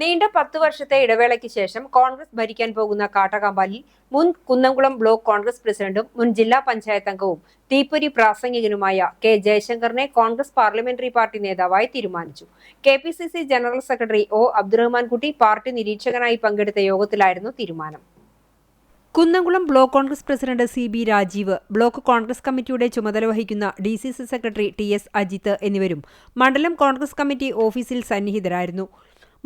നീണ്ട 10 വർഷത്തെ ഇടവേളയ്ക്ക് ശേഷം കോൺഗ്രസ് ഭരിക്കാൻ പോകുന്ന കാട്ടകമ്പാലിൽ മുൻ കുന്നംകുളം ബ്ലോക്ക് കോൺഗ്രസ് പ്രസിഡന്റും മുൻ ജില്ലാ പഞ്ചായത്ത് അംഗവും തീപ്പൊരി പ്രാസംഗികനുമായ കെ ജയശങ്കറിനെ കോൺഗ്രസ് പാർലമെന്ററി പാർട്ടി നേതാവായി തീരുമാനിച്ചു. KPCC general secretary O. അബ്ദുറഹ്മാൻകുട്ടി പാർട്ടി നിരീക്ഷകനായി പങ്കെടുത്ത യോഗത്തിലായിരുന്നു തീരുമാനം. Kunnamkulam block Congress president CB Rajeev, block Congress കമ്മിറ്റിയുടെ ചുമതല വഹിക്കുന്ന DCC സെക്രട്ടറി TS അജിത്ത് എന്നിവരും മണ്ഡലം കോൺഗ്രസ് കമ്മിറ്റി ഓഫീസിൽ സന്നിഹിതരായിരുന്നു.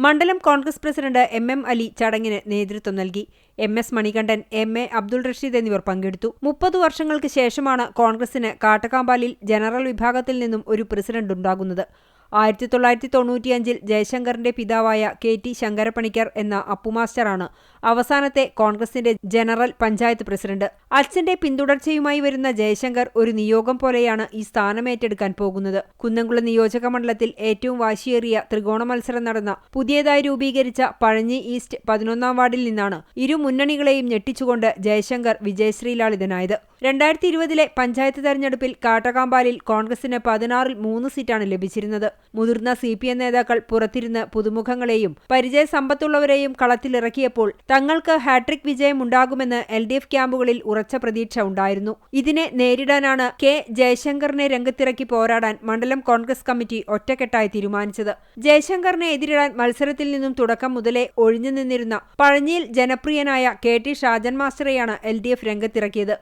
മണ്ഡലം കോൺഗ്രസ് പ്രസിഡന്റ് MM അലി ചടങ്ങിന് നേതൃത്വം നൽകി. MS മണികണ്ഠൻ, MA അബ്ദുൾ റഷീദ് എന്നിവർ പങ്കെടുത്തു. 30 വർഷങ്ങൾക്ക് ശേഷമാണ് കോൺഗ്രസിന് കാട്ടകാമ്പാലിൽ ജനറൽ വിഭാഗത്തിൽ നിന്നും ഒരു പ്രസിഡന്റ് ഉണ്ടാകുന്നത്. 1995-ൽ ജയശങ്കറിന്റെ പിതാവായ KT ശങ്കരപ്പണിക്കർ എന്ന അപ്പുമാസ്റ്ററാണ് അവസാനത്തെ കോൺഗ്രസിന്റെ ജനറൽ പഞ്ചായത്ത് പ്രസിഡന്റ്. അച്ഛന്റെ പിന്തുടർച്ചയുമായി വരുന്ന ജയശങ്കർ ഒരു നിയോഗം പോലെയാണ് ഈ സ്ഥാനമേറ്റെടുക്കാൻ പോകുന്നത്. കുന്നംകുളം നിയോജക മണ്ഡലത്തിൽ ഏറ്റവും വാശിയേറിയ ത്രികോണ മത്സരം നടന്ന പുതിയതായി രൂപീകരിച്ച പഴഞ്ഞി ഈസ്റ്റ് 11ാം വാർഡിൽ നിന്നാണ് ഇരു മുന്നണികളെയും ഞെട്ടിച്ചുകൊണ്ട് ജയശങ്കർ വിജയശ്രീലാളിതനായത്. 2020-ലെ പഞ്ചായത്ത് തെരഞ്ഞെടുപ്പിൽ കാട്ടകാമ്പാലിൽ കോൺഗ്രസിന് 16-ൽ 3 സീറ്റാണ് ലഭിച്ചിരുന്നത്. മുതിർന്ന CPM നേതാക്കൾ പുറത്തിരുന്ന് പുതുമുഖങ്ങളെയും പരിചയസമ്പത്തുള്ളവരെയും കളത്തിലിറക്കിയപ്പോൾ തങ്ങൾക്ക് ഹാട്രിക് വിജയമുണ്ടാകുമെന്ന് LDF ക്യാമ്പുകളിൽ ഉറച്ച പ്രതീക്ഷ ഉണ്ടായിരുന്നു. ഇതിനെ നേരിടാനാണ് കെ ജയശങ്കറിനെ രംഗത്തിറക്കി പോരാടാൻ മണ്ഡലം കോൺഗ്രസ് കമ്മിറ്റി ഒറ്റക്കെട്ടായി തീരുമാനിച്ചത്. ജയശങ്കറിനെ എതിരിടാൻ മത്സരത്തിൽ നിന്നും തുടക്കം മുതലേ ഒഴിഞ്ഞു നിന്നിരുന്ന പഴഞ്ഞിയിൽ ജനപ്രിയനായ KT ഷാജൻ മാസ്റ്ററെയാണ് LDF രംഗത്തിറക്കിയത്.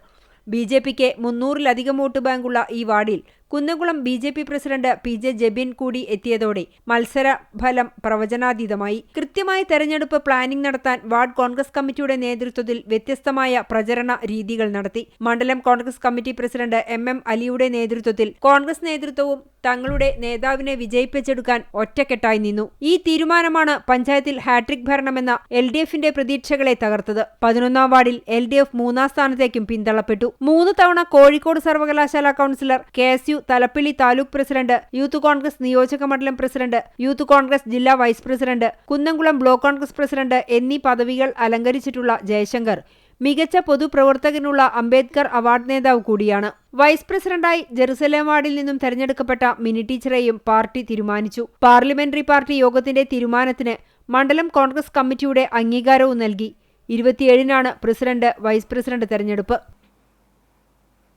BJPക്ക് 300-ലധികം വോട്ട് ബാങ്കുള്ള ഈ വാർഡിൽ Kunnamkulam BJP president PJ Jebin കൂടി എത്തിയതോടെ മത്സര ഫലം പ്രവചനാതീതമായി. കൃത്യമായ തെരഞ്ഞെടുപ്പ് പ്ലാനിംഗ് നടത്താൻ വാർഡ് കോൺഗ്രസ് കമ്മിറ്റിയുടെ നേതൃത്വത്തിൽ വ്യത്യസ്തമായ പ്രചരണ രീതികൾ നടത്തി. മണ്ഡലം കോൺഗ്രസ് കമ്മിറ്റി പ്രസിഡന്റ് MM അലിയുടെ നേതൃത്വത്തിൽ കോൺഗ്രസ് നേതൃത്വവും തങ്ങളുടെ നേതാവിനെ വിജയിപ്പിച്ചെടുക്കാൻ ഒറ്റക്കെട്ടായി നിന്നു. ഈ തീരുമാനമാണ് പഞ്ചായത്തിൽ ഹാട്രിക് ഭരണമെന്ന LDFന്റെ പ്രതീക്ഷകളെ തകർത്തത്. 11ാം വാർഡിൽ LDF 3ാം സ്ഥാനത്തേക്കും പിന്തള്ളപ്പെട്ടു. 3 തവണ കോഴിക്കോട് സർവകലാശാല councillor, KSU Thalappilly taluk president, youth Congress നിയോജക മണ്ഡലം പ്രസിഡന്റ്, യൂത്ത് കോൺഗ്രസ് ജില്ലാ vice president, Kunnamkulam block Congress president എന്നീ പദവികൾ അലങ്കരിച്ചിട്ടുള്ള ജയശങ്കർ മികച്ച പൊതുപ്രവർത്തകനുള്ള അംബേദ്കർ അവാർഡ് നേതാവ് കൂടിയാണ്. വൈസ് പ്രസിഡന്റായി ജെറുസലേം വാർഡിൽ നിന്നും തെരഞ്ഞെടുക്കപ്പെട്ട മിനി ടീച്ചറെയും പാർട്ടി തീരുമാനിച്ചു. പാർലമെന്ററി പാർട്ടി യോഗത്തിന്റെ തീരുമാനത്തിന് മണ്ഡലം കോൺഗ്രസ് കമ്മിറ്റിയുടെ അംഗീകാരവും നൽകി. 27-നാണ് പ്രസിഡന്റ്, വൈസ് പ്രസിഡന്റ് തെരഞ്ഞെടുപ്പ്.